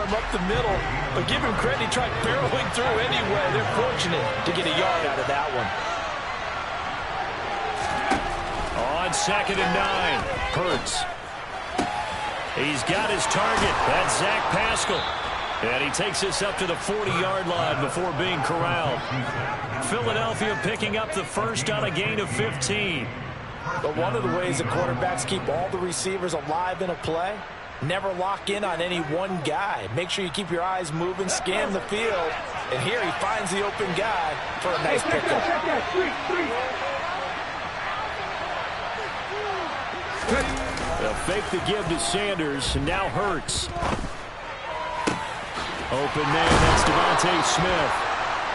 him up the middle, but give him credit, he tried barreling through anyway. They're fortunate to get a yard out of that one. On 2nd and 9, Hurts. He's got his target. That's Zach Pascal. And he takes us up to the 40-yard line before being corralled. Philadelphia picking up the first on a gain of 15. But one of the ways that quarterbacks keep all the receivers alive in a play, never lock in on any one guy. Make sure you keep your eyes moving, scan the field. And here he finds the open guy for a nice pickup. They'll fake the give to Sanders, and now Hurts. Open man, that's Devontae Smith.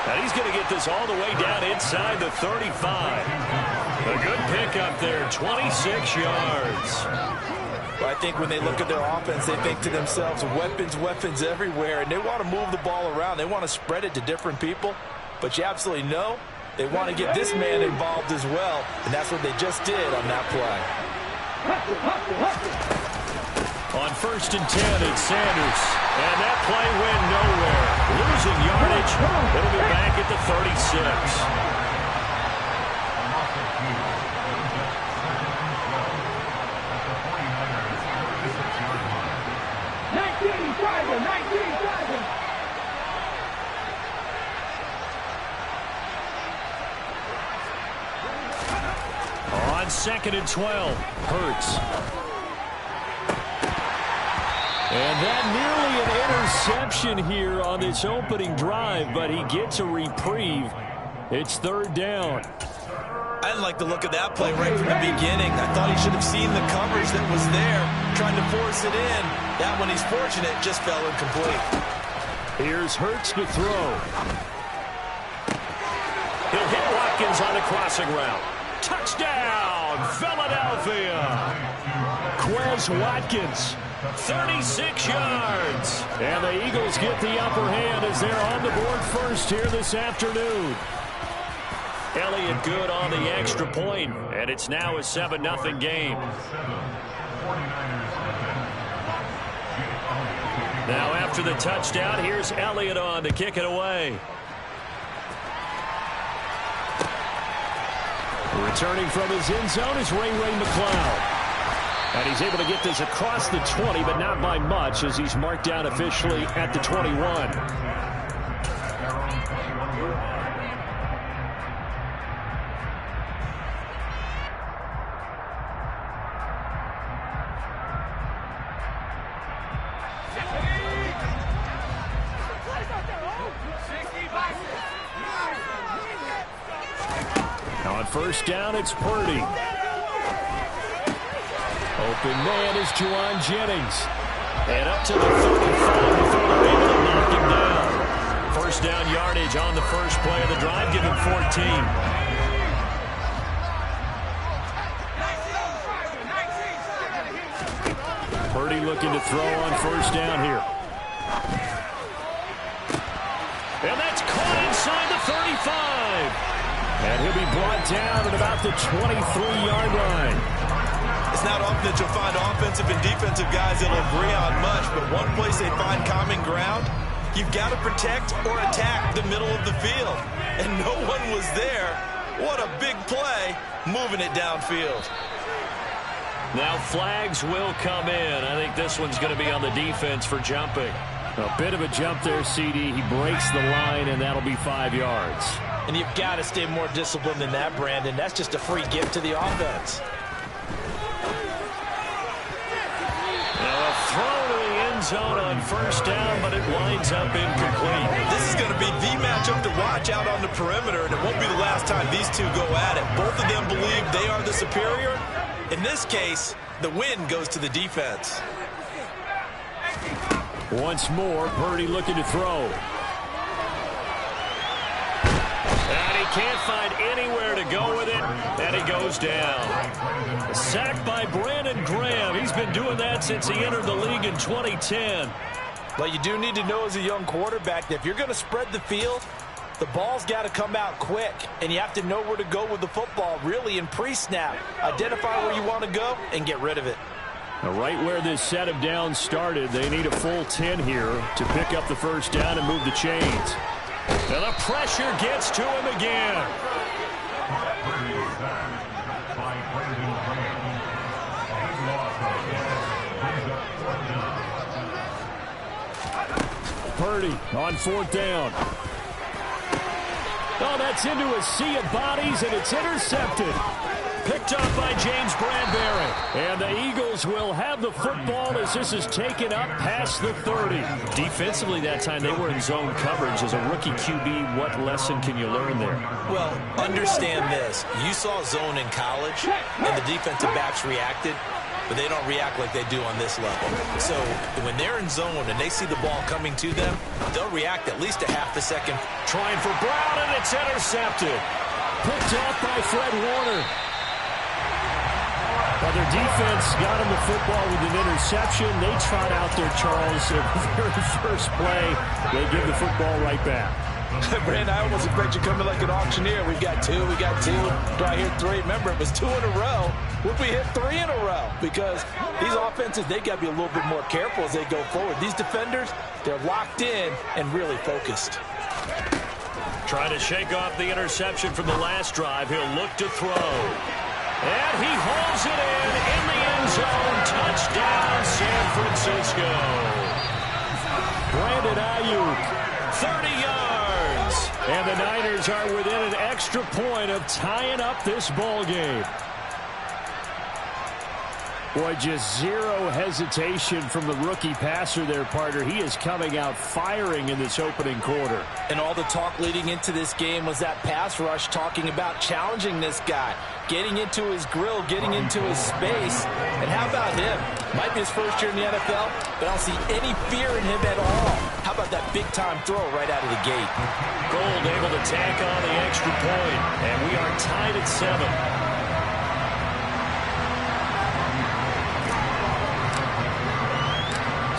And he's going to get this all the way down inside the 35. A good pickup there, 26 yards. Well, I think when they look at their offense, they think to themselves, weapons everywhere, and they want to move the ball around. They want to spread it to different people, but you absolutely know they want to get this man involved as well, and that's what they just did on that play. On 1st and 10, it's Sanders. And that play went nowhere. Losing yardage. It'll be back at the 36. On 2nd and 12, Hurts. And that nearly an interception here on this opening drive, but he gets a reprieve. It's 3rd down. I didn't like the look of that play right from the beginning. I thought he should have seen the coverage that was there, trying to force it in. That one, he's fortunate, just fell incomplete. Here's Hurts to throw. He'll hit Watkins on the crossing route. Touchdown, Philadelphia. Quez Watkins, 36 yards. And the Eagles get the upper hand as they're on the board first here this afternoon. Elliott good on the extra point, and it's now a 7-0 game. Now after the touchdown, here's Elliott on to kick it away. Returning from his end zone is Ray McCloud. And he's able to get this across the 20, but not by much, as he's marked down officially at the 21. Now on 1st down, it's Purdy. Open man is Juwan Jennings. And up to the 35 before they're able to knock him down. 1st down yardage on the first play of the drive, give him 14. Purdy looking to throw on 1st down here. And that's caught inside the 35. And he'll be brought down at about the 23-yard line. It's not often that you'll find offensive and defensive guys that'll agree on much, but one place they find common ground, you've got to protect or attack the middle of the field. And no one was there. What a big play, moving it downfield. Now flags will come in. I think this one's going to be on the defense for jumping. A bit of a jump there, CD. He breaks the line, and that'll be 5 yards. And you've got to stay more disciplined than that, Brandon. That's just a free gift to the offense. Now a throw to the end zone on 1st down, but it winds up incomplete. This is going to be the matchup to watch out on the perimeter, and it won't be the last time these two go at it. Both of them believe they are the superior. In this case, the win goes to the defense. Once more, Purdy looking to throw. And he can't find anywhere to go with it, and he goes down. Sacked by Brandon Graham. He's been doing that since he entered the league in 2010. But you do need to know as a young quarterback that if you're going to spread the field, the ball's got to come out quick, and you have to know where to go with the football, really, in pre-snap. Identify where you want to go and get rid of it. Right where this set of downs started, they need a full 10 here to pick up the first down and move the chains. And the pressure gets to him again. Purdy on 4th down. Oh, that's into a sea of bodies, and it's intercepted. Picked up by James Bradbury. And the Eagles will have the football as this is taken up past the 30. Defensively that time, they were in zone coverage. As a rookie QB, what lesson can you learn there? Well, understand this. You saw zone in college, and the defensive backs reacted, but they don't react like they do on this level. So when they're in zone and they see the ball coming to them, they'll react at least a half a second. Trying for Brown, and it's intercepted. Picked off by Fred Warner. Well, their defense got him the football with an interception. They trot out there, Charles, at the very first play. They give the football right back. Brandon, I almost expect you coming like an auctioneer. We've got two. Do I hear three? Remember, it was 2 in a row. What if we hit 3 in a row? Because these offenses, they got to be a little bit more careful as they go forward. These defenders, they're locked in and really focused. Trying to shake off the interception from the last drive. He'll look to throw. And he hauls it in the end zone. Touchdown, San Francisco. Brandon Ayuk, 30 yards. And the Niners are within an extra point of tying up this ball game. Boy, just zero hesitation from the rookie passer there, partner. He is coming out firing in this opening quarter. And all the talk leading into this game was that pass rush talking about challenging this guy, getting into his grill, getting into his space. And how about him? Might be his first year in the NFL, but I don't see any fear in him at all. How about that big-time throw right out of the gate? Gold able to tack on the extra point, and we are tied at 7.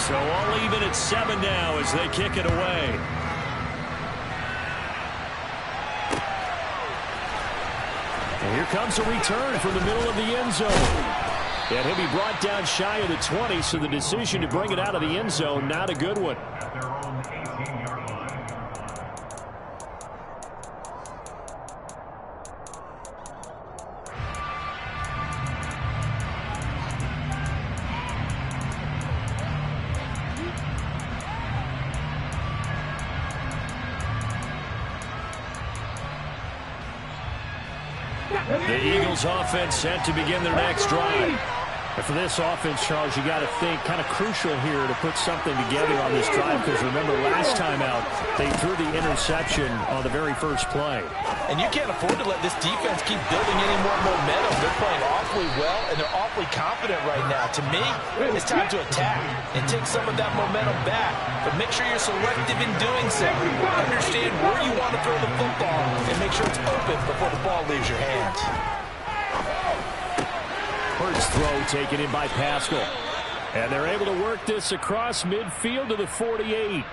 So all even at 7 now as they kick it away. And here comes a return from the middle of the end zone. And he'll be brought down shy of the 20, so the decision to bring it out of the end zone, not a good one. The Eagles offense set to begin their next drive. And for this offense, Charles, you got to think kind of crucial here to put something together on this drive, because remember last time out they threw the interception on the very first play. And you can't afford to let this defense keep building any more momentum. They're playing awfully well, and they're awfully confident right now. To me, it's time to attack and take some of that momentum back. But make sure you're selective in doing so. Understand where you want to throw the football and make sure it's open before the ball leaves your hands. Hurts throw taken in by Pascal. And they're able to work this across midfield to the 48.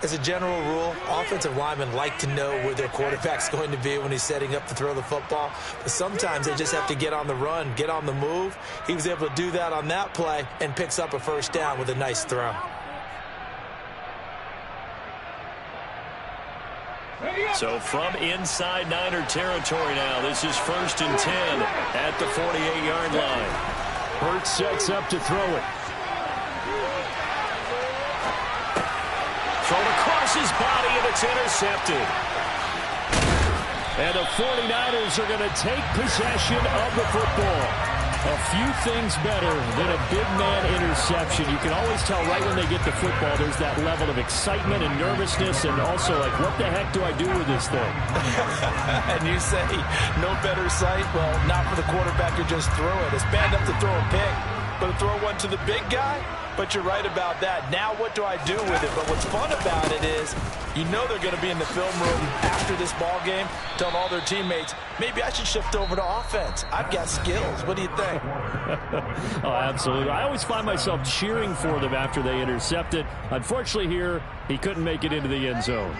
As a general rule, offensive linemen like to know where their quarterback's going to be when he's setting up to throw the football. But sometimes they just have to get on the run, get on the move. He was able to do that on that play and picks up a first down with a nice throw. So from inside Niner territory now, this is 1st and 10 at the 48-yard line. Hurts sets up to throw it. Thrown across his body, and it's intercepted. And the 49ers are going to take possession of the football. A few things better than a big man interception. You can always tell right when they get the football, there's that level of excitement and nervousness, and also like, what the heck do I do with this thing? And you say, no better sight? Well, not for the quarterback who just threw it. It's bad enough to throw a pick, but to throw one to the big guy? But you're right about that. Now what do I do with it? But what's fun about it is you know they're going to be in the film room after this ball game telling all their teammates, maybe I should shift over to offense. I've got skills. What do you think? Oh, absolutely. I always find myself cheering for them after they intercept it. Unfortunately here, he couldn't make it into the end zone.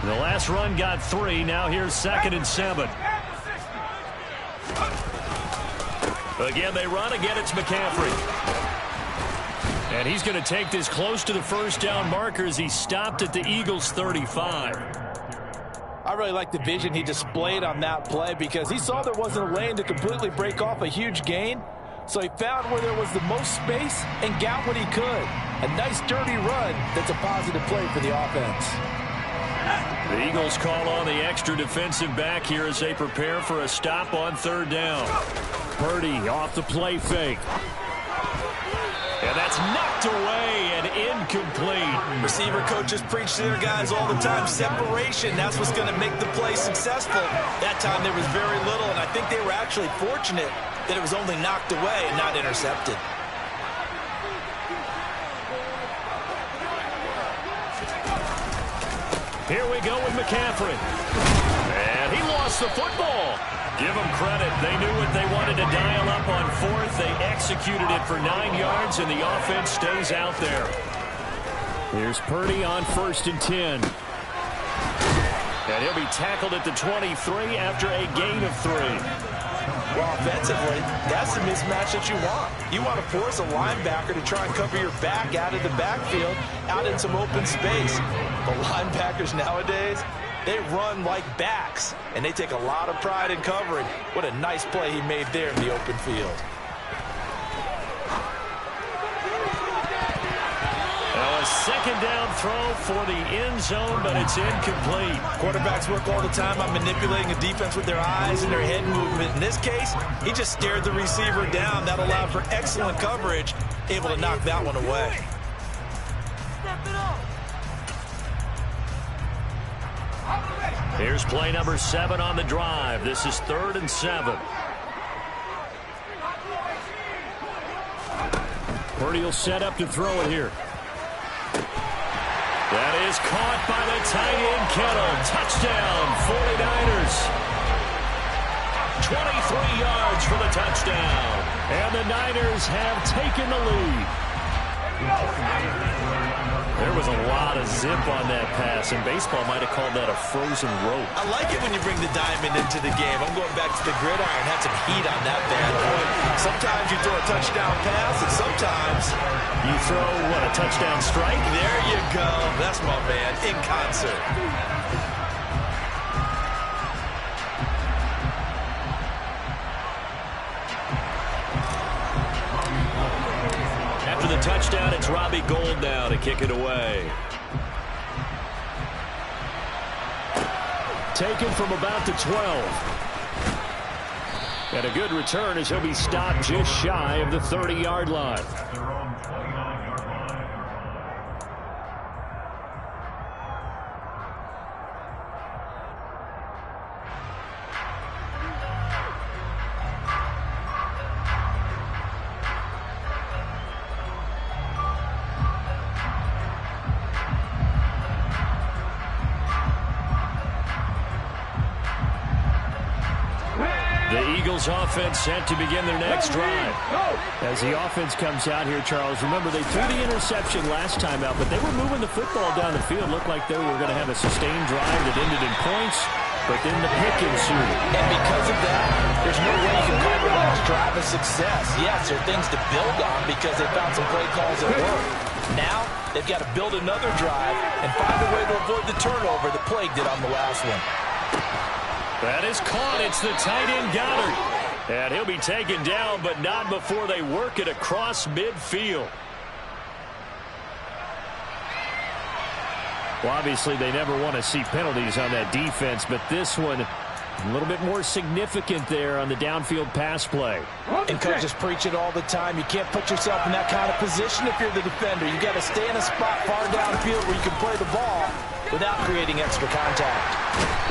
The last run got 3. Now here's 2nd and 7. Again, they run. Again, it's McCaffrey. And he's going to take this close to the first down marker as he stopped at the Eagles' 35. I really like the vision he displayed on that play because he saw there wasn't a lane to completely break off a huge gain. So he found where there was the most space and got what he could. A nice dirty run that's a positive play for the offense. The Eagles call on the extra defensive back here as they prepare for a stop on 3rd down. Purdy off the play fake. And that's knocked away and incomplete. Receiver coaches preach to their guys all the time. Separation, that's what's going to make the play successful. That time there was very little, and I think they were actually fortunate that it was only knocked away and not intercepted. Here we go with McCaffrey. And he lost the football. Give them credit. They knew what they wanted to dial up on 4th. They executed it for 9 yards, and the offense stays out there. Here's Purdy on 1st and 10. And he'll be tackled at the 23 after a gain of 3. Well, offensively, that's the mismatch that you want. You want to force a linebacker to try and cover your back out of the backfield, out in some open space. But linebackers nowadays, they run like backs, and they take a lot of pride in covering. What a nice play he made there in the open field. A 2nd down throw for the end zone, but it's incomplete. Quarterbacks work all the time on manipulating a defense with their eyes and their head movement. In this case, he just stared the receiver down. That allowed for excellent coverage, able to knock that one away. Here's play number 7 on the drive. This is 3rd and 7. Purdy will set up to throw it here. That is caught by the tight end Kittle. Touchdown, 49ers. 23 yards for the touchdown. And the Niners have taken the lead. There was a lot of zip on that pass, and baseball might have called that a frozen rope. I like it when you bring the diamond into the game. I'm going back to the gridiron. Had some heat on that bad boy. Sometimes you throw a touchdown pass, and sometimes you throw, what, a touchdown strike? There you go. That's my man, in concert. After the touchdown, it's Robbie Gould now to kick it away. Taken from about the 12. And a good return as he'll be stopped just shy of the 30-yard line. Offense set to begin their next drive. As the offense comes out here, Charles, remember they threw the interception last time out, but they were moving the football down the field. Looked like they were going to have a sustained drive that ended in points, but then the pick ensued. And because of that, there's no way you can call the last drive a success. Yes, there are things to build on because they found some play calls that work. Now, they've got to build another drive and find a way to avoid the turnover the plague did on the last one. That is caught. It's the tight end Goddard. And he'll be taken down, but not before they work it across midfield. Well, obviously, they never want to see penalties on that defense, but this one, a little bit more significant there on the downfield pass play. And coaches preach it all the time. You can't put yourself in that kind of position if you're the defender. You got to stay in a spot far downfield where you can play the ball without creating extra contact.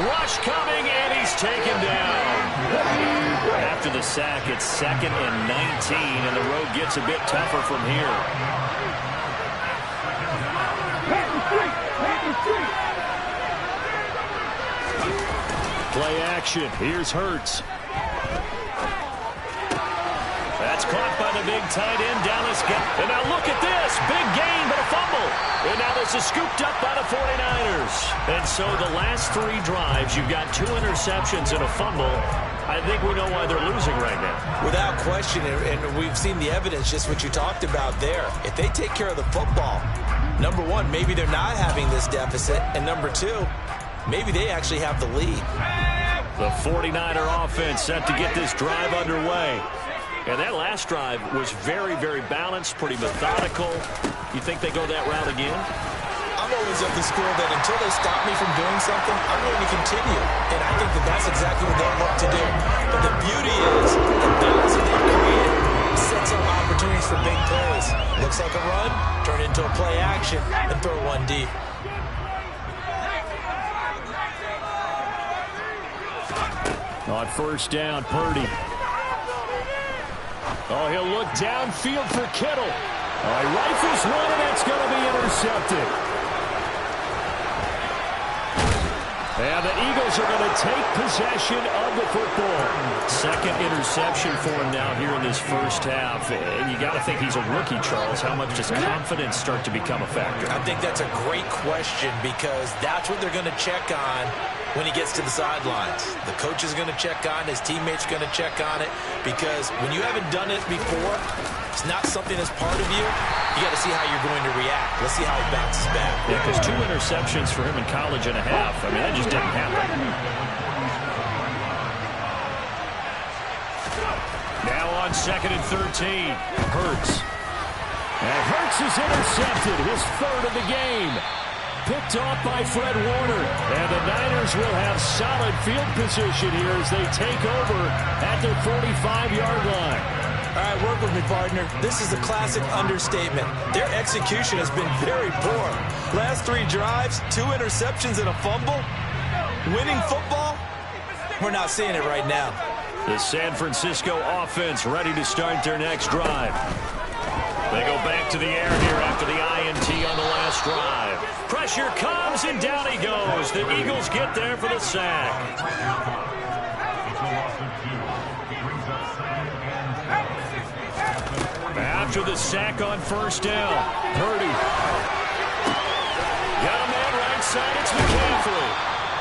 Rush coming, and he's taken down. After the sack, it's 2nd and 19, and the road gets a bit tougher from here. Play action. Here's Hurts. That's caught by the big tight end, Dallas. And now look at this. Big gain, but a fumble. And now this is scooped up by the 49ers. And so the last 3 drives, you've got 2 interceptions and a fumble. I think we know why they're losing right now. Without question, and we've seen the evidence, just what you talked about there. If they take care of the football, number one, maybe they're not having this deficit. And number 2, maybe they actually have the lead. The 49er offense set to get this drive underway. And that last drive was very, very balanced, pretty methodical. You think they go that route again? I'm always of the school that until they stop me from doing something, I'm going to continue. And I think that that's exactly what they'll look to do. But the beauty is the balance that they've created sets up opportunities for big plays. Looks like a run, turn into a play action, and throw one deep. On first down, Purdy. Oh, he'll look downfield for Kittle. Oh, he rifles one, and that's going to be intercepted. And the Eagles are going to take possession of the football. Second interception for him now here in this first half. And you got to think he's a rookie, Charles. How much does confidence start to become a factor? I think that's a great question because that's what they're going to check on when he gets to the sidelines. The coach is going to check on it. His teammates are going to check on it because when you haven't done it before, it's not something that's part of you. You got to see how you're going to react. Let's see how he bounces back. Yeah, because 2 interceptions for him in college and a half. I mean, that just didn't happen. Now on 2nd and 13. Hurts. And Hurts is intercepted. His 3rd of the game. Picked off by Fred Warner. And the Niners will have solid field position here as they take over at their 45-yard line. All right, work with me, partner. This is a classic understatement. Their execution has been very poor. Last 3 drives, 2 interceptions and a fumble. Winning football? We're not seeing it right now. The San Francisco offense ready to start their next drive. They go back to the air here after the INT on the last drive. Pressure comes, and down he goes. The Eagles get there for the sack. After the sack on first down, Purdy. Got a man right side, it's McCaffrey.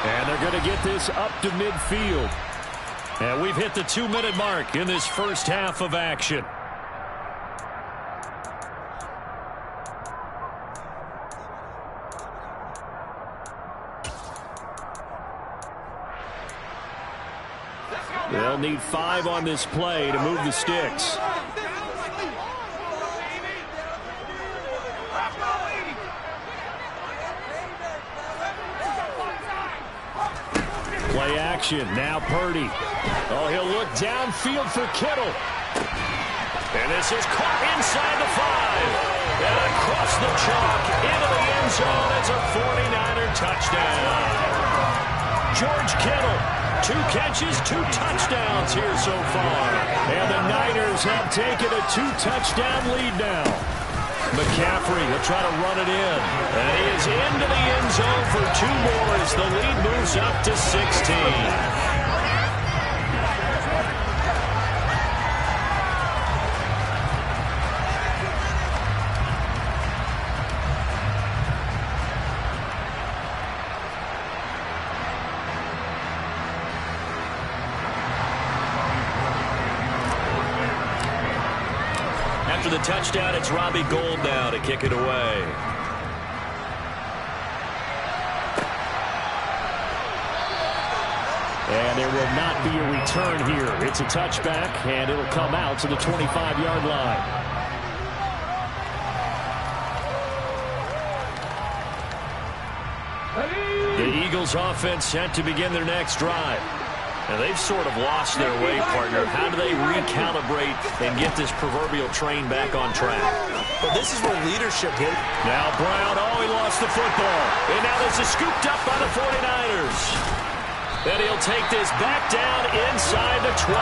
And they're going to get this up to midfield. And we've hit the 2-minute mark in this first half of action. They'll need 5 on this play to move the sticks. Play action. Now Purdy. Oh, he'll look downfield for Kittle. And this is caught inside the 5. And across the chalk into the end zone. It's a 49er touchdown. George Kittle. 2 catches, 2 touchdowns here so far. And the Niners have taken a 2-touchdown lead now. McCaffrey will try to run it in. And he is into the end zone for 2 more as the lead moves up to 16. After the touchdown, it's Robbie Gould now to kick it away. And there will not be a return here. It's a touchback, and it'll come out to the 25-yard line. The Eagles offense set to begin their next drive. Now, they've sort of lost their way, partner. How do they recalibrate and get this proverbial train back on track? Well, this is where leadership hit. Now Brown, oh, he lost the football. And now this is scooped up by the 49ers. And he'll take this back down inside the 20.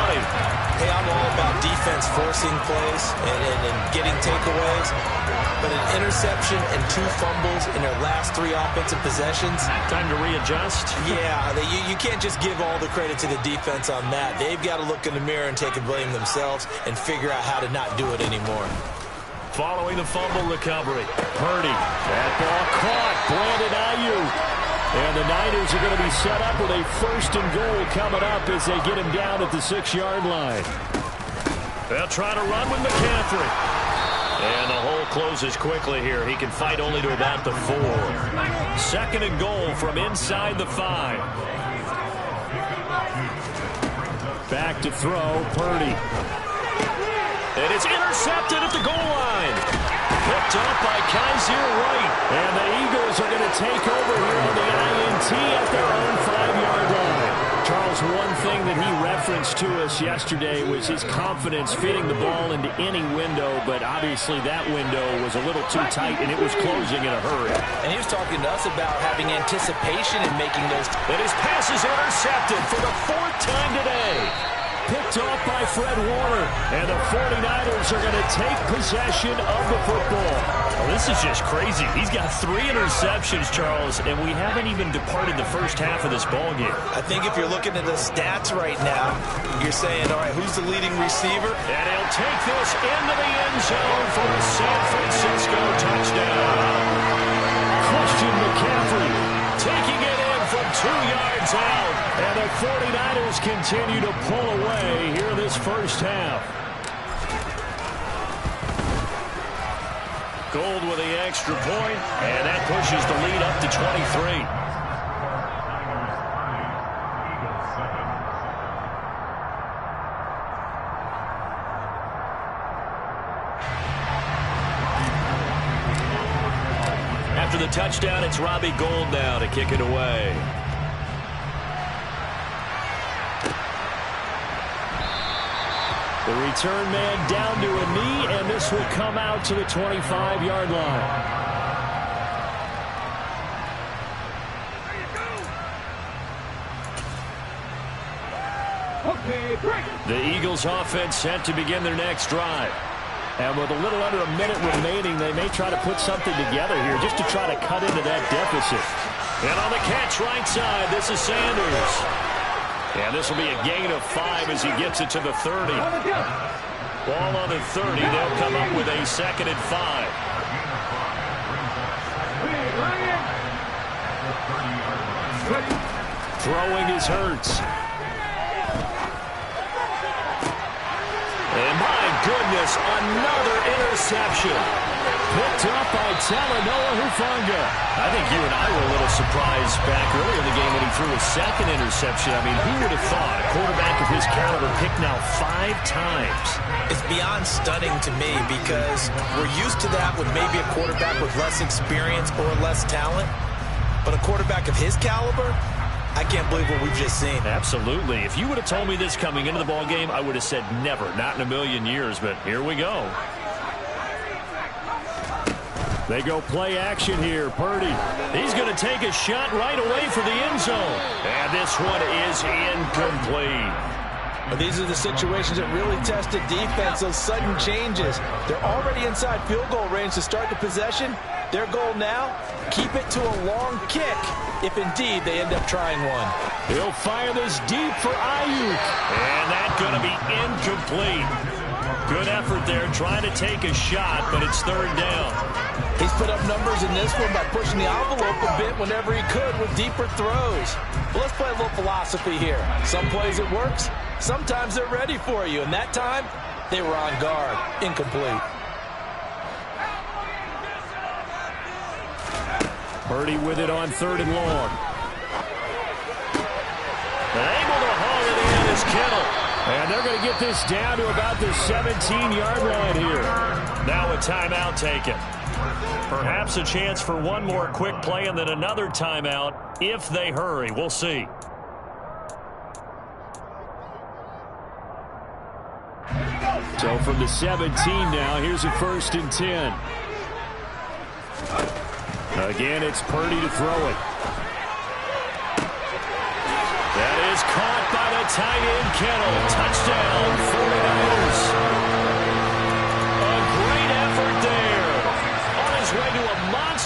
Hey, I'm all about defense forcing plays and getting takeaways. But an interception and 2 fumbles in their last 3 offensive possessions. Time to readjust. Yeah, you can't just give all the credit to the defense on that. They've got to look in the mirror and take a blame themselves and figure out how to not do it anymore. Following the fumble recovery, Purdy. That ball caught. Brandon Ayuk. And the Niners are going to be set up with a 1st and goal coming up as they get him down at the 6-yard line. They'll try to run with McCaffrey. And the hole closes quickly here. He can fight only to about the 4. 2nd and goal from inside the 5. Back to throw, Purdy. And it's intercepted at the goal line. Picked up by Kaiser White. And the Eagles are going to take over here on the INT at their own 5-yard line. Charles, one thing that he referenced to us yesterday was his confidence fitting the ball into any window, but obviously that window was a little too tight, and it was closing in a hurry. And he was talking to us about having anticipation in making those. And his pass is intercepted for the 4th time today. Picked off by Fred Warner, and the 49ers are going to take possession of the football. Well, this is just crazy. He's got 3 interceptions, Charles, and we haven't even departed the first half of this ballgame. I think if you're looking at the stats right now, you're saying, all right, who's the leading receiver? And he'll take this into the end zone for a San Francisco touchdown. Christian McCaffrey taking it in from 2 yards out. And the 49ers continue to pull away here in this first half. Gold with the extra point, and that pushes the lead up to 23. After the touchdown, it's Robbie Gould now to kick it away. The return man down to a knee, and this will come out to the 25-yard line. The Eagles offense set to begin their next drive. And with a little under a minute remaining, they may try to put something together here just to try to cut into that deficit. And on the catch right side, this is Sanders. And this will be a gain of 5 as he gets it to the 30. Ball on the 30. They'll come up with a 2nd and 5. Throwing is Hurts. And my goodness, another interception. Picked up by Talanoa Hufanga. I think you and I were a little surprised back earlier in the game when he threw a 2nd interception. I mean, who would have thought a quarterback of his caliber picked now 5 times? It's beyond stunning to me because we're used to that with maybe a quarterback with less experience or less talent. But a quarterback of his caliber, I can't believe what we've just seen. Absolutely. If you would have told me this coming into the ballgame, I would have said never, not in a million years. But here we go. They go play action here. Purdy. He's going to take a shot right away for the end zone. And this one is incomplete. But these are the situations that really test a defense, those sudden changes. They're already inside field goal range to start the possession. Their goal now, keep it to a long kick, if indeed they end up trying one. He'll fire this deep for Ayuk. And that's going to be incomplete. Good effort there, trying to take a shot, but it's 3rd down. He's put up numbers in this one by pushing the envelope a bit whenever he could with deeper throws. But let's play a little philosophy here. Some plays it works, sometimes they're ready for you, and that time, they were on guard. Incomplete. Purdy with it on 3rd and long. Able to haul it in is Kittle. And they're going to get this down to about the 17-yard line here. Now a timeout taken. Perhaps a chance for one more quick play and then another timeout if they hurry. We'll see. So from the 17 now, here's a 1st and 10. Again, it's Purdy to throw it. That is caught by the tight end, Kittle. Touchdown,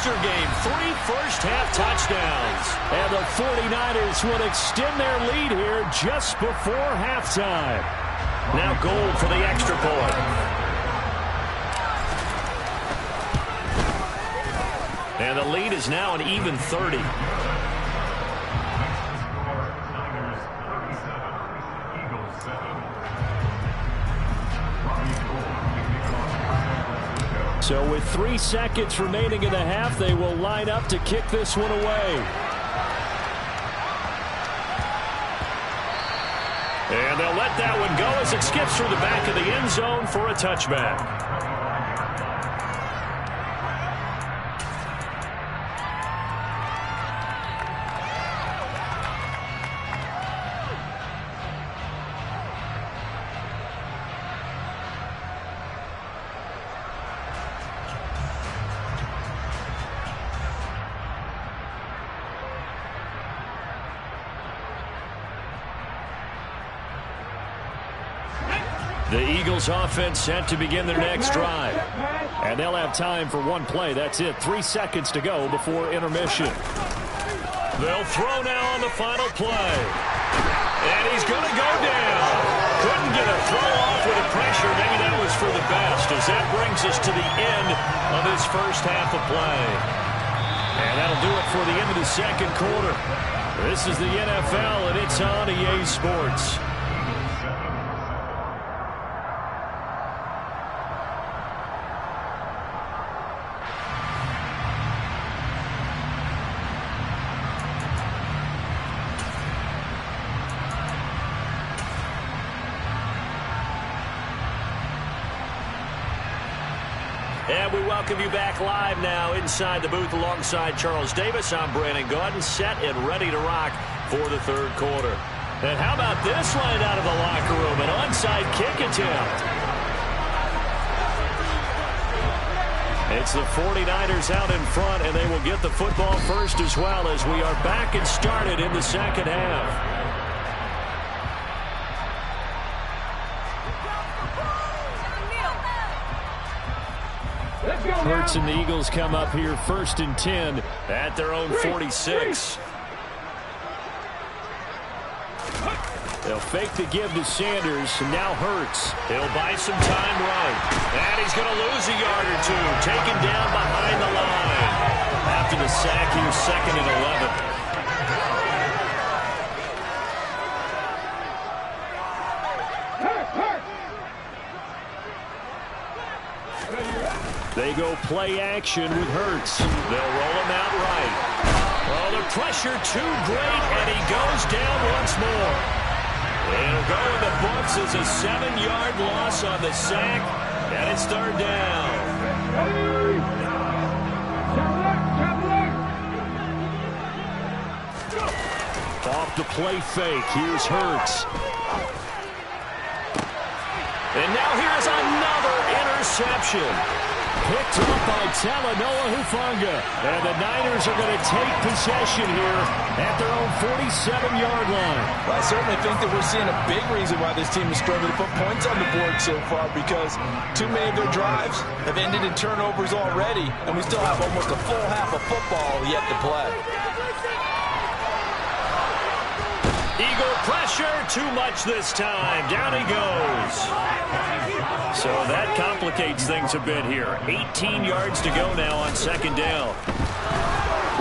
monster game. 3 first-half touchdowns. And the 49ers will extend their lead here just before halftime. Now goal for the extra point. And the lead is now an even 30. So with 3 seconds remaining in the half, they will line up to kick this one away. And they'll let that one go as it skips through the back of the end zone for a touchback. The Eagles offense set to begin their next drive. And they'll have time for one play. That's it. 3 seconds to go before intermission. They'll throw now on the final play. And he's going to go down. Couldn't get a throw off with the pressure. Maybe that was for the best, as that brings us to the end of this first half of play. And that'll do it for the end of the second quarter. This is the NFL, and it's on EA Sports. And we welcome you back live now inside the booth alongside Charles Davis. I'm Brandon Gaudin, set and ready to rock for the third quarter. And how about this line out of the locker room? An onside kick attempt. It's the 49ers out in front, and they will get the football first as well, as we are back and started in the second half. Hurts and the Eagles come up here 1st and 10 at their own 46. They'll fake the give to Sanders, and now Hurts. He'll buy some time right. And he's going to lose a yard or two. Taken down behind the line. After the sack, he was 2nd and 11. They go play action with Hurts. They'll roll him out right. Oh, the pressure too great, and he goes down once more. It'll go in the books as a 7-yard loss on the sack, and it's 3rd down. Off the play fake. Here's Hurts. And now here's another interception. Picked up by Talanoa Hufanga. And the Niners are going to take possession here at their own 47-yard line. Well, I certainly think that we're seeing a big reason why this team is struggling to put points on the board so far, because too many of their drives have ended in turnovers already, and we still have almost a full half of football yet to play. Eagle pressure, too much this time. Down he goes. So that complicates things a bit here. 18 yards to go now on 2nd down.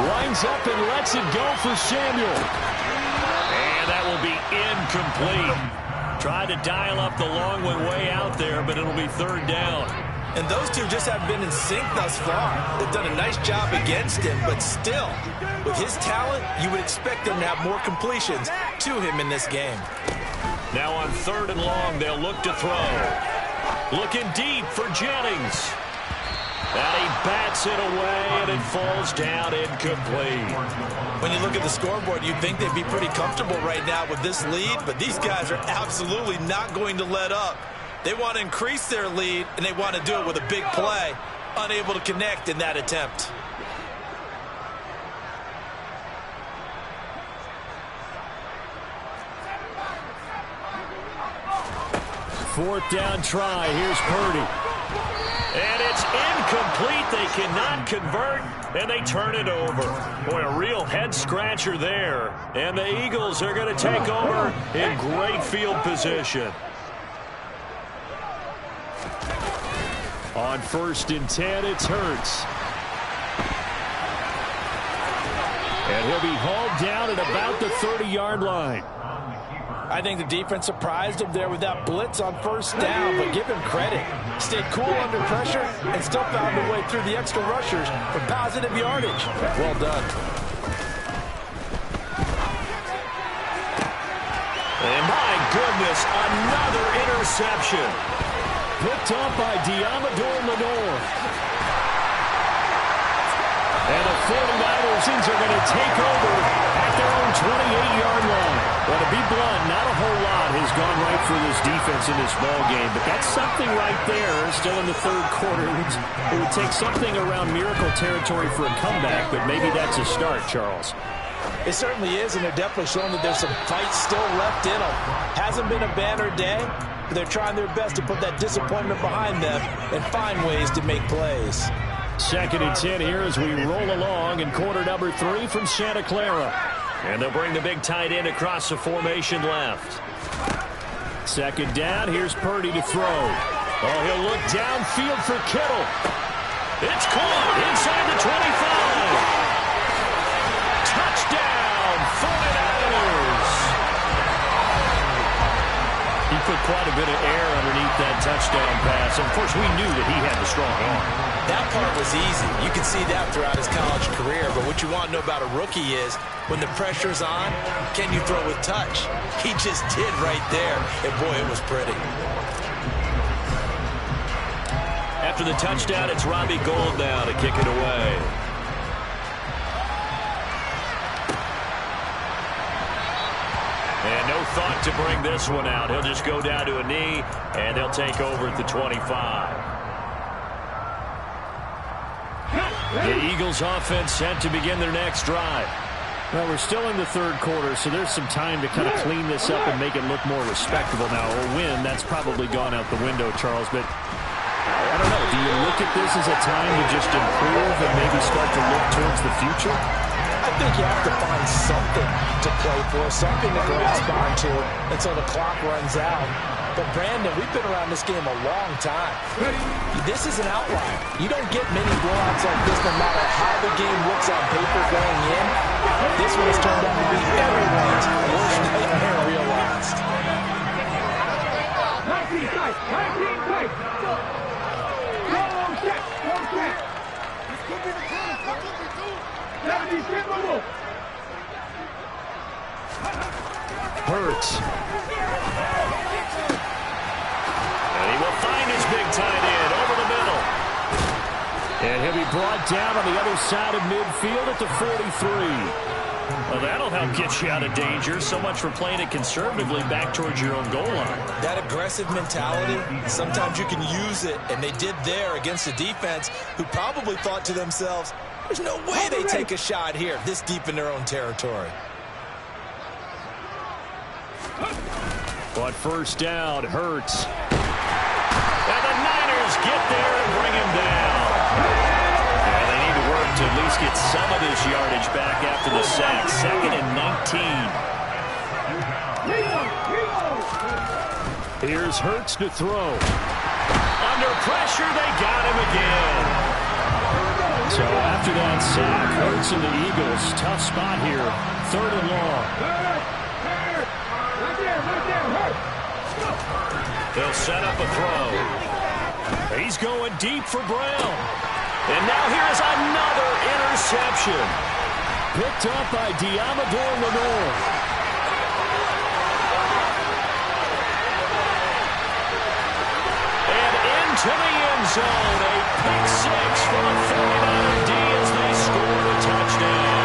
Winds up and lets it go for Samuel. And that will be incomplete. Tried to dial up the long one way out there, but it'll be 3rd down. And those two just haven't been in sync thus far. They've done a nice job against him, but still, with his talent, you would expect them to have more completions to him in this game. Now on 3rd and long, they'll look to throw. Looking deep for Jennings. And he bats it away, and it falls down incomplete. When you look at the scoreboard, you'd think they'd be pretty comfortable right now with this lead, but these guys are absolutely not going to let up. They want to increase their lead, and they want to do it with a big play. Unable to connect in that attempt. Fourth down try. Here's Purdy. And it's incomplete. They cannot convert, and they turn it over. Boy, a real head-scratcher there. And the Eagles are going to take over in great field position. On 1st and 10, it's Hurts. And he'll be hauled down at about the 30-yard line. I think the defense surprised him there with that blitz on 1st down, but give him credit. Stayed cool under pressure and still found a way through the extra rushers for positive yardage. Well done. And my goodness, another interception. Picked up by Diamador Lenore. And the 49ers are going to take over at their own 28-yard line. Well, to be blunt, not a whole lot has gone right for this defense in this ball game, but that's something right there. Still in the 3rd quarter. It would take something around miracle territory for a comeback, but maybe that's a start, Charles. It certainly is, and they're definitely showing that there's some fight still left in them. Hasn't been a banner day, but they're trying their best to put that disappointment behind them and find ways to make plays. 2nd and 10 here as we roll along in quarter number 3 from Santa Clara. And they'll bring the big tight end across the formation left. 2nd down, here's Purdy to throw. Oh, he'll look downfield for Kittle. It's caught inside the 25. Touchdown, 49ers. He put quite a bit of air underneath that touchdown pass. Of course, we knew that he had the strong arm. That part was easy. You can see that throughout his college career. But what you want to know about a rookie is when the pressure's on, can you throw with touch? He just did right there. And, boy, it was pretty. After the touchdown, it's Robbie Gould now to kick it away. And no thought to bring this one out. He'll just go down to a knee, and they'll take over at the 25. The Eagles offense set to begin their next drive. Well, we're still in the 3rd quarter, so there's some time to kind of clean this up and make it look more respectable. Now, a win, that's probably gone out the window, Charles, but I don't know. Do you look at this as a time to just improve and maybe start to look towards the future? I think you have to find something to play for, something to grasp onto until the clock runs out. But, Brandon, we've been around this game a long time. This is an outlier. You don't get many blowouts like this no matter how the game looks on paper going in. This one has turned out to be everyone's worst nightmare realized. Hurts. And he will find his big tight end over the middle. And he'll be brought down on the other side of midfield at the 43. Well, that'll help get you out of danger. So much for playing it conservatively back towards your own goal line. That aggressive mentality, sometimes you can use it, and they did there against a defense who probably thought to themselves, there's no way they take a shot here this deep in their own territory. But 1st down, Hurts. And the Niners get there and bring him down. And they need to work to at least get some of this yardage back after the sack. 2nd and 19. Here's Hurts to throw. Under pressure, they got him again. So after that sack, Hurts and the Eagles, tough spot here. 3rd and long. They'll set up a throw. He's going deep for Brown. And now here's another interception. Picked up by Diamador Lenore. And into the end zone. A pick six for the 49er D as they score a touchdown.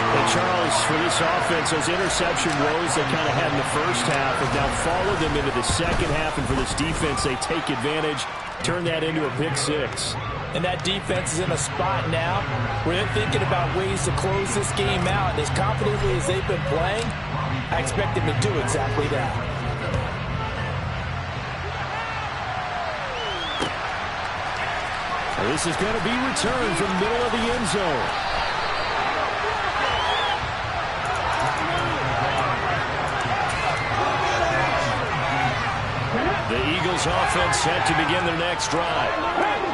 Well, Charles, for this offense, those interception woes they kind of had in the first half have now followed them into the second half. And for this defense, they take advantage, turn that into a pick six. And that defense is in a spot now where they're thinking about ways to close this game out. And as confidently as they've been playing, I expect them to do exactly that. This is going to be returned from the middle of the end zone. The Eagles offense set to begin their next drive.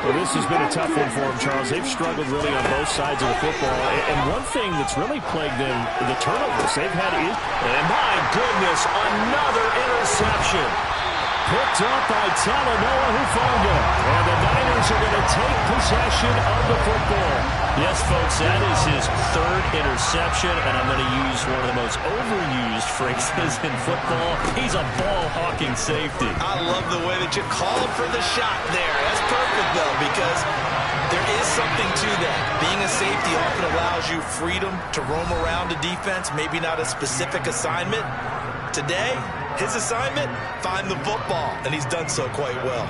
Well, this has been a tough one for them, Charles. They've struggled really on both sides of the football. And one thing that's really plagued them, the turnovers they've had. And my goodness, another interception. Picked up by Talanoa Hufanga. And the Niners are going to take possession of the football. Yes, folks, that is his third interception, and I'm going to use one of the most overused phrases in football. He's a ball-hawking safety. I love the way that you called for the shot there. That's perfect, though, because there is something to that. Being a safety often allows you freedom to roam around the defense, maybe not a specific assignment. Today, his assignment, find the football, and he's done so quite well.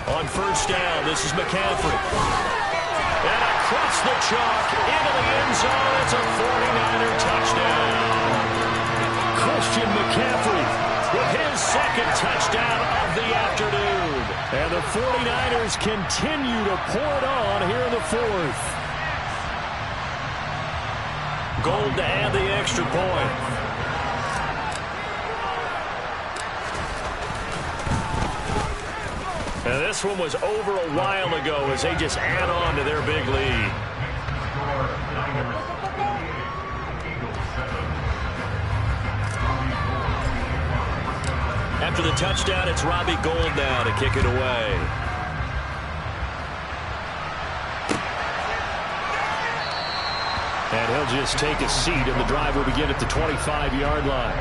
On first down, this is McCaffrey. And across the chalk, into the end zone, it's a 49er touchdown. Christian McCaffrey with his second touchdown of the afternoon. And the 49ers continue to pour it on here in the fourth. Gold to add the extra point. And this one was over a while ago as they just add on to their big lead. After the touchdown, it's Robbie Gould now to kick it away. And he'll just take a seat, and the drive will begin at the 25-yard line.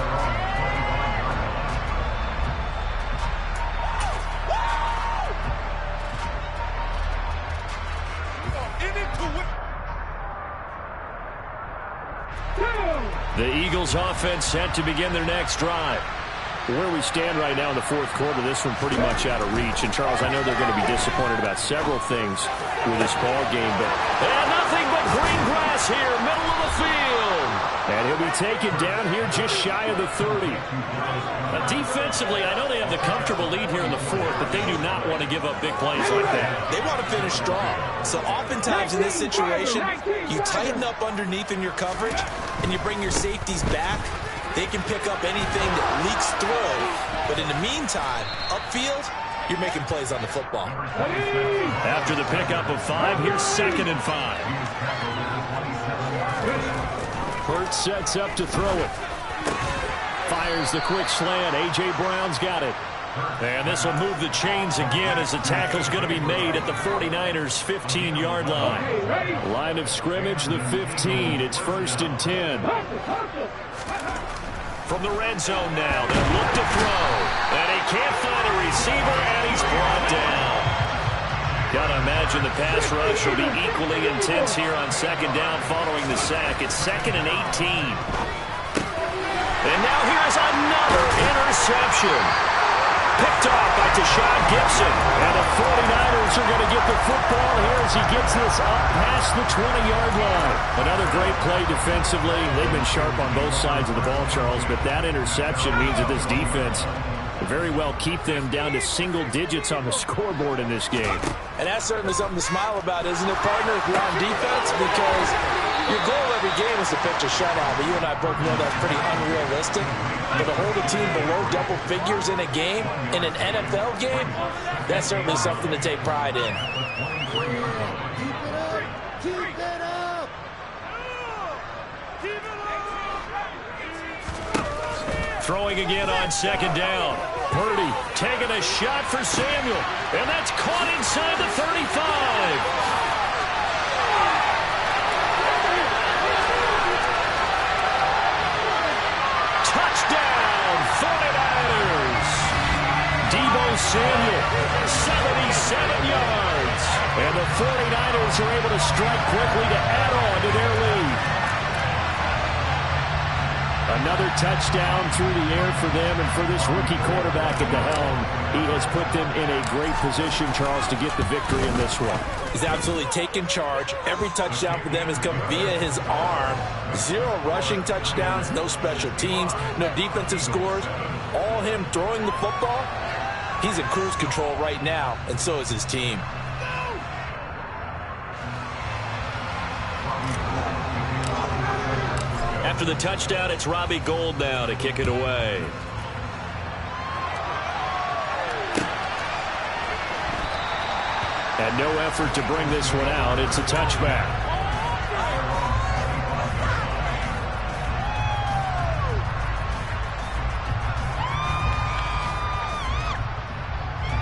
The Eagles offense set to begin their next drive. Where we stand right now in the fourth quarter, this one pretty much out of reach. And, Charles, I know they're going to be disappointed about several things with this ball game, but nothing but green grass here, middle of the field. And he'll be taken down here just shy of the 30. Defensively, I know they have the comfortable lead here in the fourth, but they do not want to give up big plays like that. They want to finish strong. So oftentimes in this situation, you tighten up underneath in your coverage, and you bring your safeties back. They can pick up anything that leaks through. But in the meantime, upfield, you're making plays on the football. After the pickup of 5, here's 2nd and 5. Hurts sets up to throw it. Fires the quick slant. A.J. Brown's got it. And this will move the chains again as the tackle's going to be made at the 49ers' 15-yard line. Line of scrimmage, the 15. It's 1st and 10. From the red zone now, they look to throw. And he can't find a receiver, and he's brought down. Got to imagine the pass rush will be equally intense here on 2nd down following the sack. It's 2nd and 18. And now here's another interception. Picked off by Tashawn Gibson. And the 49ers are going to get the football here as he gets this up past the 20-yard line. Another great play defensively. They've been sharp on both sides of the ball, Charles, but that interception means that this defense will very well keep them down to single digits on the scoreboard in this game. And that's certainly something to smile about, isn't it, partner, if you're on defense? Because your goal every game is to pitch a shutout, but you and I both know that's pretty unrealistic. But to hold a team below double figures in a game, in an NFL game, that's certainly something to take pride in. Keep it up! Throwing again on 2nd down. Purdy taking a shot for Samuel, and that's caught inside the 35. Touchdown, 49ers. Deebo Samuel, 77 yards. And the 49ers are able to strike quickly to add on to their lead. Another touchdown through the air for them, and for this rookie quarterback at the helm, he has put them in a great position, Charles, to get the victory in this one. He's absolutely taken charge. Every touchdown for them has come via his arm. 0 rushing touchdowns, no special teams, no defensive scores. All him throwing the football. He's in cruise control right now, and so is his team. After the touchdown, it's Robbie Gould now to kick it away. And no effort to bring this one out. It's a touchback.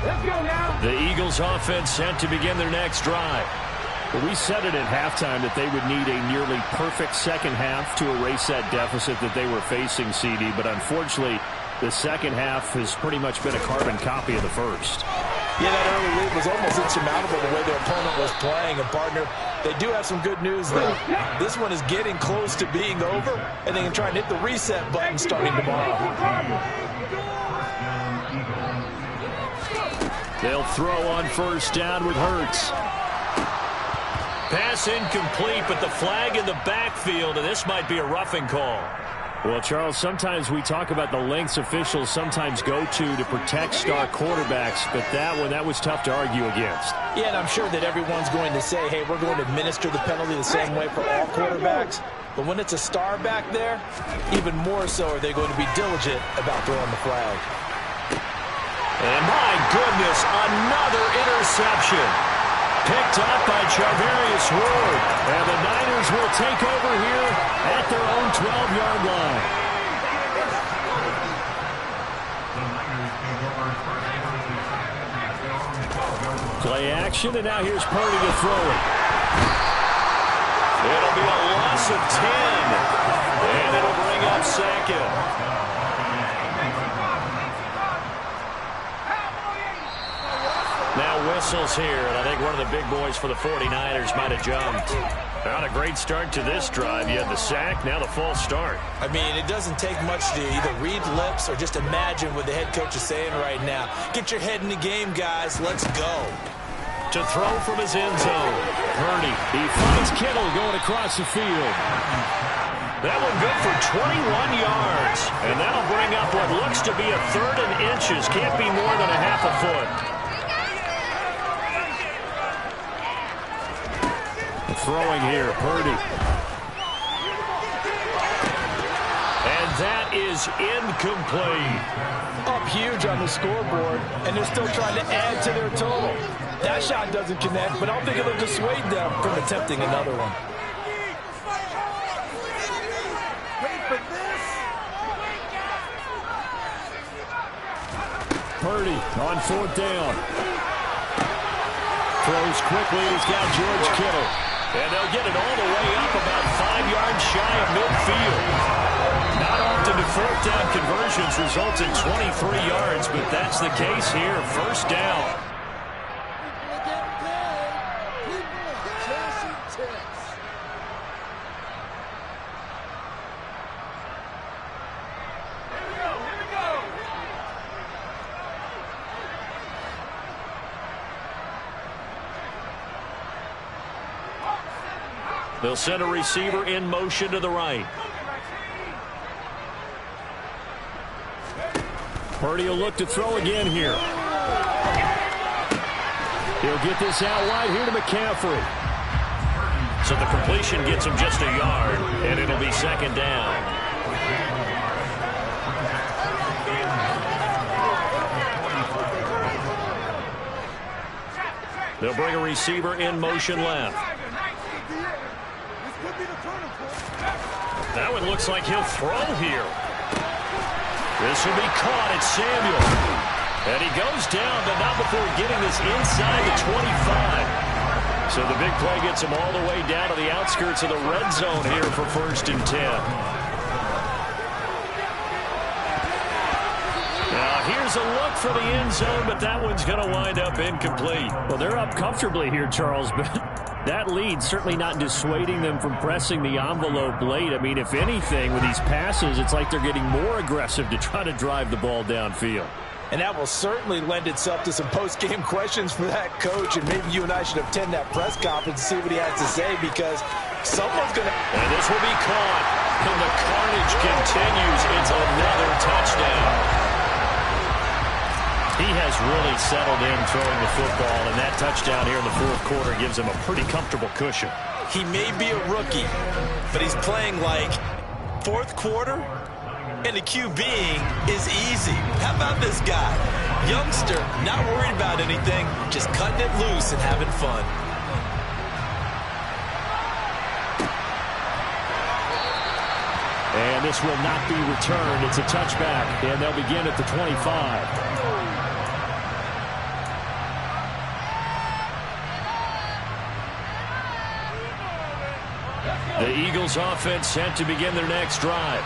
Let's go now. The Eagles offense set to begin their next drive. We said it at halftime that they would need a nearly perfect second half to erase that deficit that they were facing, CD. But unfortunately, the second half has pretty much been a carbon copy of the first. Yeah, that early lead was almost insurmountable the way their opponent was playing. And, partner, they do have some good news, though. This one is getting close to being over, and they can try and hit the reset button starting tomorrow. They'll throw on first down with Hurts. Pass incomplete, but the flag in the backfield, and this might be a roughing call. Well, Charles, sometimes we talk about the lengths officials sometimes go to protect star quarterbacks, but that was tough to argue against. Yeah, and I'm sure that everyone's going to say, hey, we're going to administer the penalty the same way for all quarterbacks. But when it's a star back there, even more so are they going to be diligent about throwing the flag. And my goodness, another interception. Picked up by Charvarius Ward. And the Niners will take over here at their own 12-yard line. Play action, and now here's Purdy to throw it. It'll be a loss of 10. And it'll bring up second. Now whistles here, and I think one of the big boys for the 49ers might have jumped. Not a great start to this drive. You had the sack, now the false start. I mean, it doesn't take much to either read lips or just imagine what the head coach is saying right now. Get your head in the game, guys. Let's go. To throw from his end zone. Purdy, he finds Kittle going across the field. That one good for 21 yards. And that'll bring up what looks to be a 3rd and inches. Can't be more than a half a foot. Throwing here, Purdy. And that is incomplete. Up huge on the scoreboard, and they're still trying to add to their total. That shot doesn't connect, but I don't think it'll dissuade them from attempting another one. Wait for this. Purdy on 4th down. Throws quickly, he's got George Kittle. And they'll get it all the way up about 5 yards shy of midfield. Not often do 4th down conversions result in 23 yards, but that's the case here. First down. They'll send a receiver in motion to the right. Purdy will look to throw again here. He'll get this out wide here to McCaffrey. So the completion gets him just a yard, and it'll be 2nd down. They'll bring a receiver in motion left. That one looks like he'll throw here. This will be caught. It's Samuel. And he goes down, but not before getting this inside the 25. So the big play gets him all the way down to the outskirts of the red zone here for 1st and 10. Now here's a look for the end zone, but that one's going to wind up incomplete. Well, they're up comfortably here, Charles, but That lead certainly not dissuading them from pressing the envelope late. I mean, if anything, with these passes, it's like they're getting more aggressive to try to drive the ball downfield. And that will certainly lend itself to some post-game questions for that coach. And maybe you and I should attend that press conference and see what he has to say, because someone's going to... And this will be caught. And the carnage continues. It's another touchdown. He has really settled in throwing the football, and that touchdown here in the fourth quarter gives him a pretty comfortable cushion. He may be a rookie, but he's playing like fourth quarter, and the QBing is easy. How about this guy? Youngster, not worried about anything, just cutting it loose and having fun. And this will not be returned. It's a touchback, and they'll begin at the 25. The Eagles offense set to begin their next drive.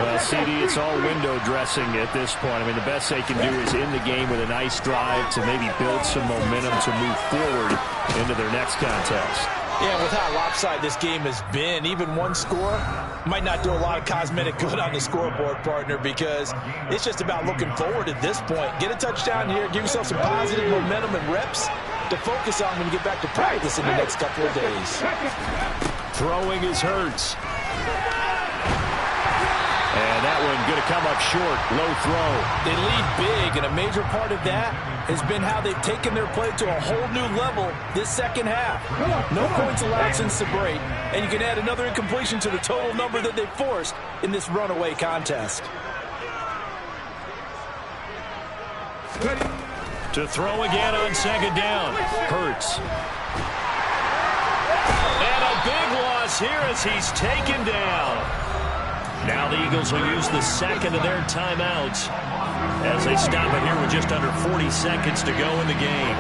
Well, CD, it's all window dressing at this point. I mean, the best they can do is end the game with a nice drive to maybe build some momentum to move forward into their next contest. Yeah, with how lopsided this game has been, even one score might not do a lot of cosmetic good on the scoreboard, partner, because it's just about looking forward at this point. Get a touchdown here, give yourself some positive momentum and reps to focus on when you get back to practice in the next couple of days. Throwing is Hurts. And that one going to come up short. Low throw. They lead big, and a major part of that has been how they've taken their play to a whole new level this second half. No points allowed since the break, and you can add another incompletion to the total number that they forced in this runaway contest. To throw again on second down. Hurts. And a big loss here as he's taken down. Now the Eagles will use the second of their timeouts as they stop it here with just under 40 seconds to go in the game.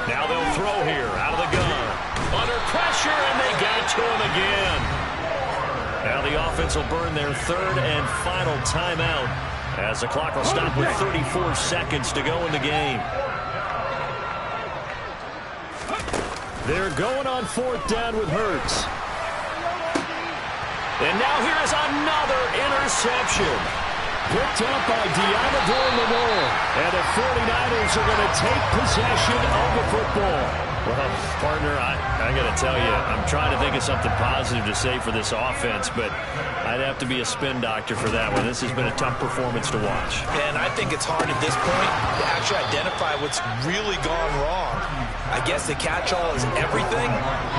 Now they'll throw here out of the gun. Under pressure, and they got to him again. Now the offense will burn their third and final timeout as the clock will stop with 34 seconds to go in the game. They're going on fourth down with Hurts. And now here is another interception. Picked up by Diamador Lenore. And the 49ers are going to take possession of the football. Well, partner, I got to tell you, I'm trying to think of something positive to say for this offense, but I'd have to be a spin doctor for that one. This has been a tough performance to watch. And I think it's hard at this point to actually identify what's really gone wrong. I guess the catch-all is everything.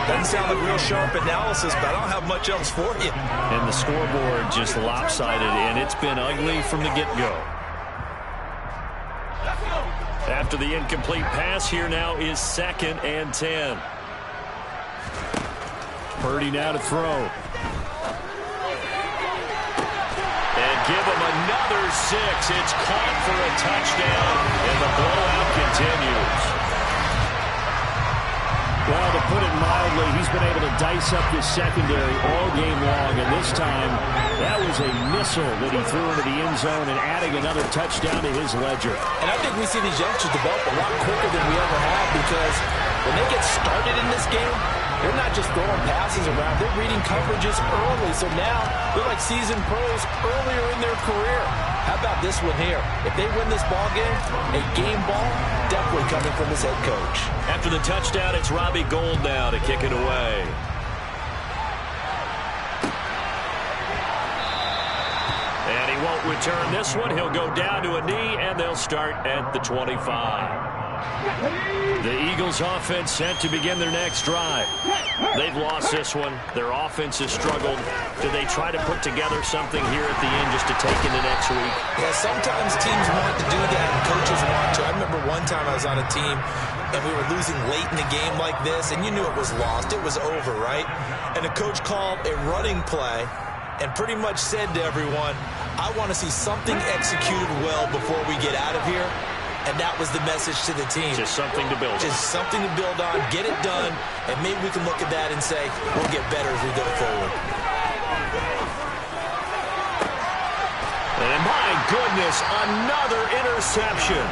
Doesn't sound like real sharp analysis, but I don't have much else for you. And the scoreboard just lopsided, and it's been ugly from the get-go. After the incomplete pass, here now is 2nd and 10. Purdy now to throw. And give him another 6. It's caught for a touchdown, and the blowout continues. Well, to put it mildly, he's been able to dice up this secondary all game long, and this time that was a missile that he threw into the end zone and adding another touchdown to his ledger. And I think we see these youngsters develop a lot quicker than we ever have, because when they get started in this game, they're not just throwing passes around. They're reading coverages early, so now they're like seasoned pros earlier in their career. How about this one here? If they win this ball game, a game ball definitely coming from his head coach. After the touchdown, it's Robbie Gould now to kick it away. And he won't return this one. He'll go down to a knee, and they'll start at the 25. The Eagles offense set to begin their next drive. They've lost this one. Their offense has struggled. Do they try to put together something here at the end just to take into next week? Yeah, sometimes teams want to do that and coaches want to. I remember one time I was on a team and we were losing late in the game like this, and you knew it was lost. It was over, right? And the coach called a running play and pretty much said to everyone, I want to see something executed well before we get out of here. And that was the message to the team. Just something to build on. Just something to build on, get it done, and maybe we can look at that and say, we'll get better as we go forward. And my goodness, another interception.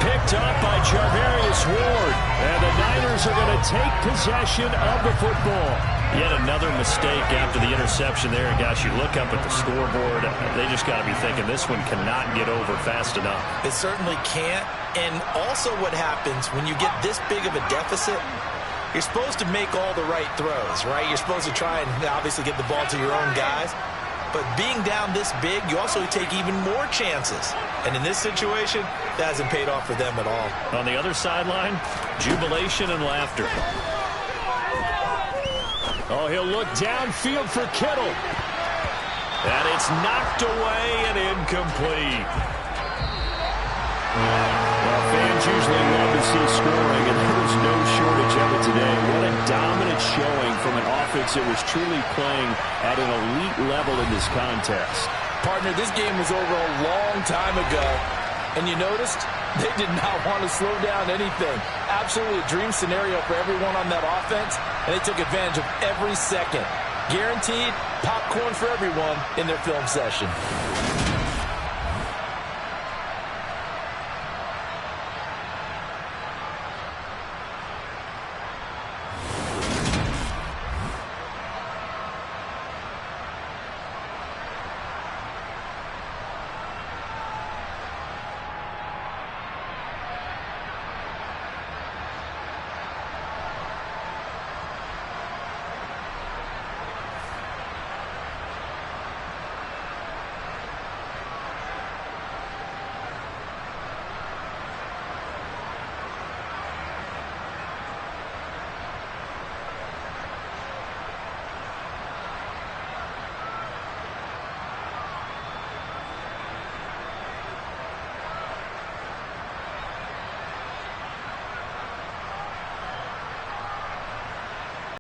Picked up by Jarvarius Ward. And the Niners are going to take possession of the football. Yet another mistake after the interception there. Gosh, you look up at the scoreboard, they just got to be thinking this one cannot get over fast enough. It certainly can't. And also what happens when you get this big of a deficit, you're supposed to make all the right throws, right? You're supposed to try and obviously get the ball to your own guys. But being down this big, you also take even more chances. And in this situation, that hasn't paid off for them at all. On the other sideline, jubilation and laughter. Oh, he'll look downfield for Kittle. And it's knocked away and incomplete. Well, fans usually love to see scoring, and there was no shortage of it today. What a dominant showing from an offense that was truly playing at an elite level in this contest. Partner, this game was over a long time ago, and you noticed they did not want to slow down anything. Absolutely a dream scenario for everyone on that offense, and they took advantage of every second. Guaranteed popcorn for everyone in their film session.